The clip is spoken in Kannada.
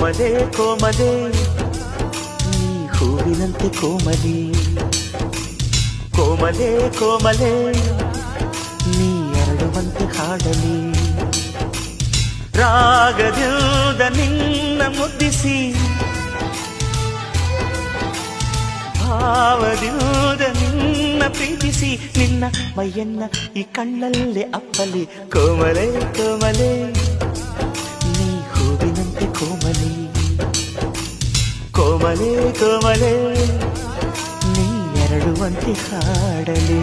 ಕೋಮಲೆ ಕೋಮಲೆ ನೀ ಹೂವಿನಂತೆ ಕೋಮಲಿ, ಕೋಮಲೆ ಕೋಮಲೆ ನೀ ಎರಡುವಂತೆ ಹಾಡಲಿ. ರಾಗದಿಂದ ನಿನ್ನ ಮುದ್ದಿಸಿ, ಭಾವದಿಂದ ನಿನ್ನ ಪ್ರೀತಿಸಿ, ನಿನ್ನ ಮೈಯನ್ನ ಈ ಕಣ್ಣಲ್ಲೇ ಅಪ್ಪಲಿ. ಕೋಮಲೆ ಕೋಮಲೆ ನೀ ಹೂವಿನಂತೆ ಕೋಮಲಿ, ಕೋಮಲೆ ಕೋಮಲೆ ನೀ ಎರಡುವಂತೆ ಹಾಡಲಿ.